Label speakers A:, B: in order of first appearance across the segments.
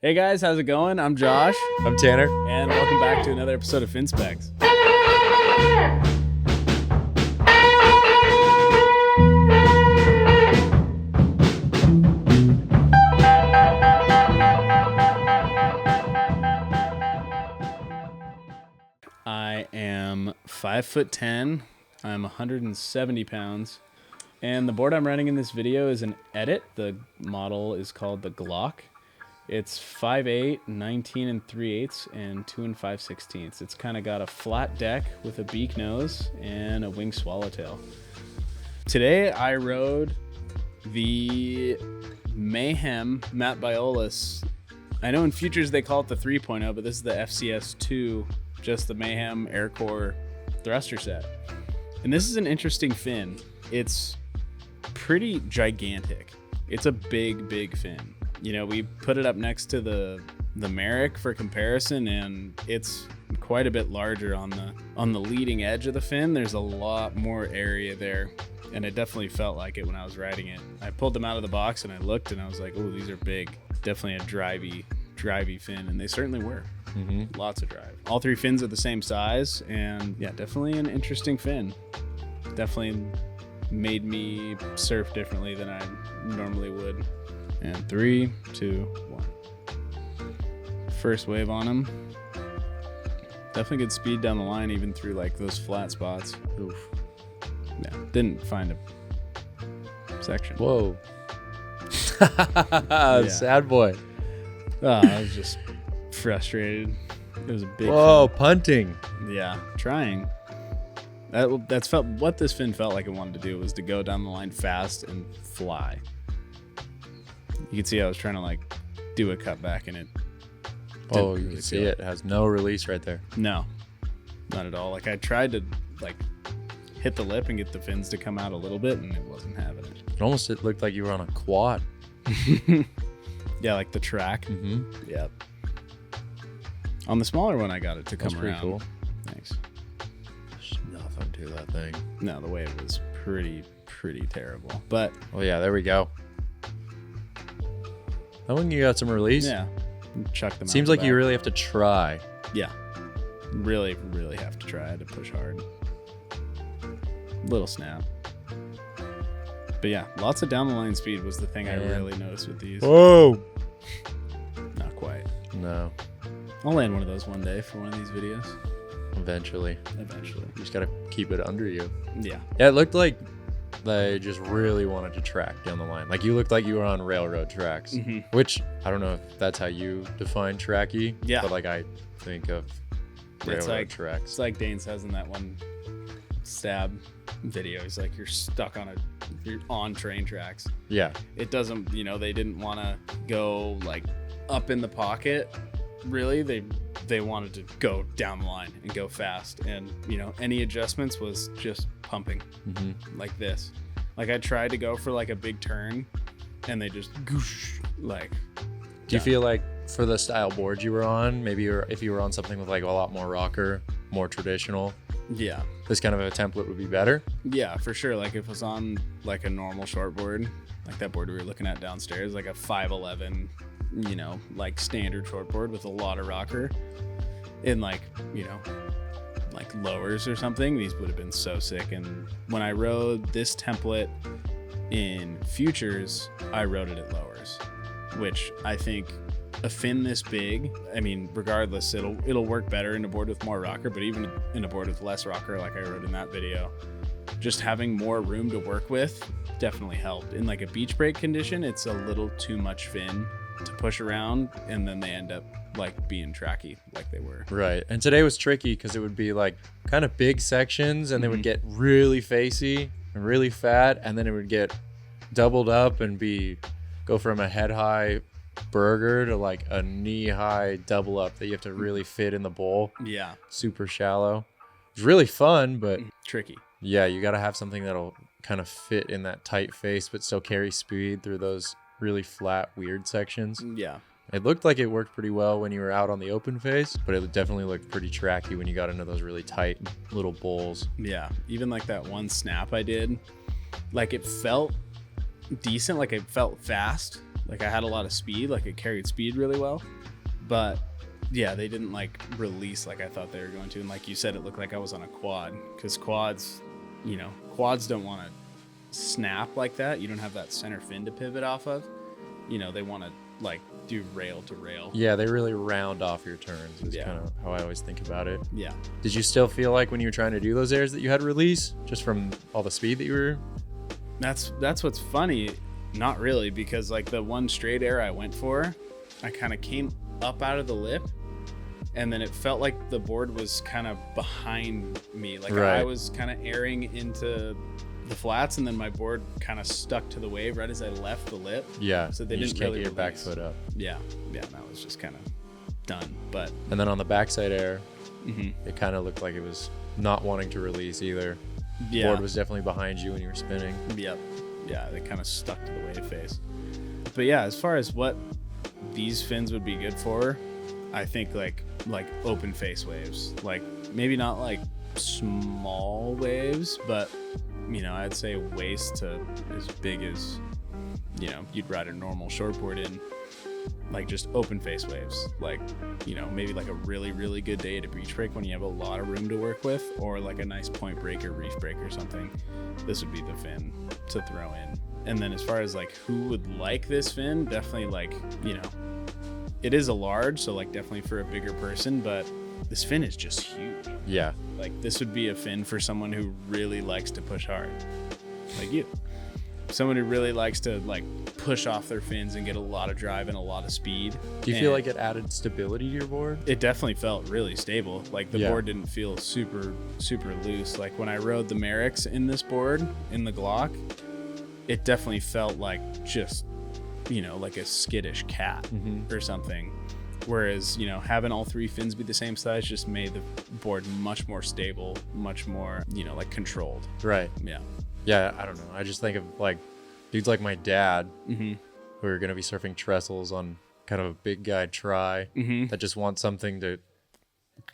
A: Hey guys, how's it going? I'm Josh.
B: I'm Tanner.
A: And welcome back to another episode of Spex. I am 5'10". I'm 170 pounds. And the board I'm running in this video is an Edit. The model is called the Glock. It's 5'8", 19 3/8, and 2 5/16. It's kind of got a flat deck with a beak nose and a wing swallowtail. Today I rode the Mayhem Matt Biolos. I know in futures they call it the 3.0, but this is the FCS II, just the Mayhem Aircore thruster set. And this is an interesting fin. It's pretty gigantic. It's a big fin. You know, we put it up next to the Merrick for comparison, and it's quite a bit larger on the leading edge of the fin. There's a lot more area there, and it definitely felt like it when I was riding it. I pulled them out of the box and I looked and I was like, oh, these are big. Definitely a drivey fin, and they certainly were. Lots of drive. All three fins are the same size, and yeah, definitely an interesting fin. Definitely made me surf differently than I normally would. And 3, 2, 1. First wave on him. Definitely good speed down the line, even through like those flat spots. Oof. Yeah, didn't find a section.
B: Whoa. Sad boy.
A: I was just frustrated. It was a big
B: Whoa,
A: fin.
B: punting.
A: Yeah, trying. That's felt what this fin felt like it wanted to do was to go down the line fast and fly. You can see I was trying to like do a cutback, and it
B: Oh, you can see it has no release right there.
A: No, not at all. Like I tried to like hit the lip and get the fins to come out a little bit, and it wasn't having it.
B: It looked like you were on a quad.
A: Yeah, like the track. Yep. On the smaller one, I got it to come
B: That's
A: around.
B: pretty cool.
A: Thanks.
B: There's nothing to that thing.
A: No, the wave was pretty terrible. But
B: Oh yeah, there we go. I think you got some release.
A: yeah, chuck them out.
B: Seems
A: the
B: like you
A: back.
B: really have to try.
A: Yeah, really have to try to push hard. Little snap. But yeah, lots of down the line speed was the thing I really noticed with these.
B: Whoa.
A: Not quite.
B: No.
A: I'll land one of those one day for one of these videos.
B: Eventually.
A: You
B: just gotta keep it under you.
A: Yeah.
B: Yeah, it looked like they just really wanted to track down the line. Like you looked like you were on railroad tracks, which I don't know if that's how you define tracky.
A: Yeah.
B: But like I think of railroad tracks.
A: It's like Dane says in that one stab video. He's like, you're on train tracks.
B: Yeah.
A: It doesn't, they didn't want to go like up in the pocket. Really, they wanted to go down the line and go fast, and any adjustments was just pumping like this. Like I tried to go for like a big turn, and they just goosh like.
B: Do you feel like for the style board you were on, maybe if you were on something with like a lot more rocker, more traditional,
A: yeah,
B: this kind of a template would be better?
A: Yeah, for sure. Like if it was on like a normal shortboard, like that board we were looking at downstairs, like a 511. Like standard shortboard with a lot of rocker in like lowers or something, these would have been so sick. And when I rode this template in futures, I rode it at lowers, which I think a fin this big, I mean, regardless, it'll work better in a board with more rocker, but even in a board with less rocker, like I rode in that video, just having more room to work with definitely helped. In like a beach break condition, it's a little too much fin to push around, and then they end up like being tracky like they were.
B: Right. And today was tricky because it would be like kind of big sections, and they would get really facey and really fat, and then it would get doubled up and go from a head high burger to like a knee high double up that you have to really fit in the bowl.
A: Yeah.
B: Super shallow. It's really fun, but
A: tricky.
B: Yeah, you got to have something that'll kind of fit in that tight face but still carry speed through those really flat, weird sections.
A: Yeah.
B: It looked like it worked pretty well when you were out on the open face, but it definitely looked pretty tracky when you got into those really tight little bowls.
A: Yeah. Even like that one snap I did, like it felt decent, like it felt fast. Like I had a lot of speed, like it carried speed really well, but yeah, they didn't like release like I thought they were going to. And like you said, it looked like I was on a quad, because quads don't want to snap like that. You don't have that center fin to pivot off of. They want to like do rail to rail.
B: Yeah, they really round off your turns is kind of how I always think about it.
A: Yeah.
B: Did you still feel like when you were trying to do those airs that you had release just from all the speed that you were?
A: That's what's funny. Not really, because like the one straight air I went for, I kind of came up out of the lip, and then it felt like the board was kind of behind me. Like I was kind of airing into the flats, and then my board kind of stuck to the wave right as I left the lip.
B: Yeah.
A: So they
B: you
A: didn't
B: just can't
A: really
B: get your back
A: release.
B: foot up.
A: Yeah. That was just kind of done. But
B: and then on the backside air, it kind of looked like it was not wanting to release either. The board was definitely behind you when you were spinning.
A: Yep. Yeah, they kind of stuck to the wave face. But yeah, as far as what these fins would be good for, I think like open face waves. Like maybe not like small waves, but I'd say waist to as big as you'd ride a normal shortboard in. Like just open face waves, like maybe like a really, really good day at a beach break when you have a lot of room to work with, or like a nice point break or reef break or something. This would be the fin to throw in. And then as far as like who would like this fin, definitely like it is a large, so like definitely for a bigger person, but this fin is just huge.
B: Yeah,
A: like this would be a fin for someone who really likes to push hard, like you. Someone who really likes to like push off their fins and get a lot of drive and a lot of speed.
B: Do you feel like it added stability to your board?
A: It definitely felt really stable. Like the board didn't feel super, super loose. Like when I rode the Merricks in this board, in the Glock, it definitely felt like just, like a skittish cat or something. Whereas, having all three fins be the same size just made the board much more stable, much more, like controlled.
B: Right.
A: Yeah.
B: Yeah, I don't know. I just think of like dudes like my dad who are going to be surfing trestles on kind of a big guy try that just want something to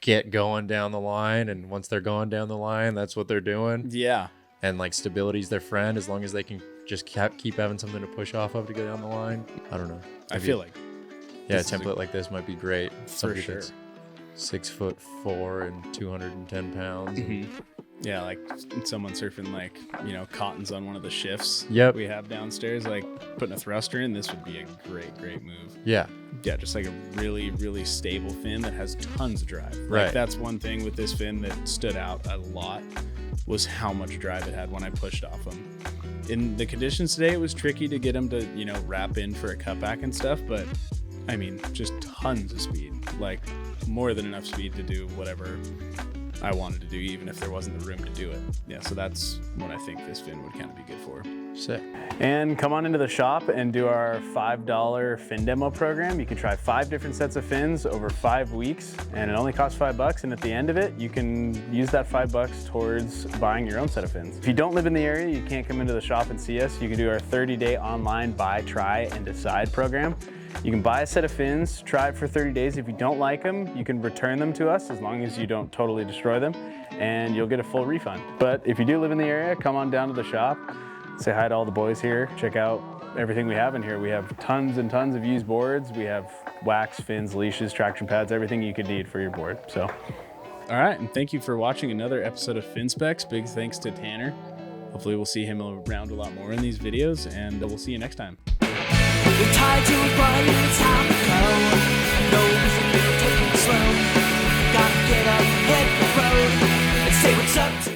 B: get going down the line. And once they're going down the line, that's what they're doing.
A: Yeah.
B: And like stability's their friend as long as they can just keep having something to push off of to go down the line. I don't know.
A: I feel like.
B: Yeah, a template like this might be great.
A: For sure.
B: 6'4" and 210 pounds.
A: Yeah, like someone surfing like, cottons on one of the shifts we have downstairs, like putting a thruster in, this would be a great move.
B: Yeah.
A: Yeah, just like a really, really stable fin that has tons of drive.
B: Right.
A: Like that's one thing with this fin that stood out a lot was how much drive it had when I pushed off them. In the conditions today, it was tricky to get them to, wrap in for a cutback and stuff, but I mean, just tons of speed, like more than enough speed to do whatever I wanted to do, even if there wasn't the room to do it. Yeah, so that's what I think this fin would kind of be good for.
B: Sick.
A: And come on into the shop and do our $5 fin demo program. You can try 5 different sets of fins over 5 weeks, and it only costs $5. And at the end of it, you can use that $5 towards buying your own set of fins. If you don't live in the area, you can't come into the shop and see us. You can do our 30-day online buy, try, and decide program. You can buy a set of fins, try it for 30 days. If you don't like them, you can return them to us as long as you don't totally destroy them, and you'll get a full refund. But if you do live in the area, come on down to the shop, say hi to all the boys here, check out everything we have in here. We have tons and tons of used boards. We have wax, fins, leashes, traction pads, everything you could need for your board. So, all right, and thank you for watching another episode of Fin Specs. Big thanks to Tanner. Hopefully we'll see him around a lot more in these videos, and we'll see you next time.
C: We're tied to a run, it's time to go. No reason to take it slow. Gotta get up, hit the road, and say what's up to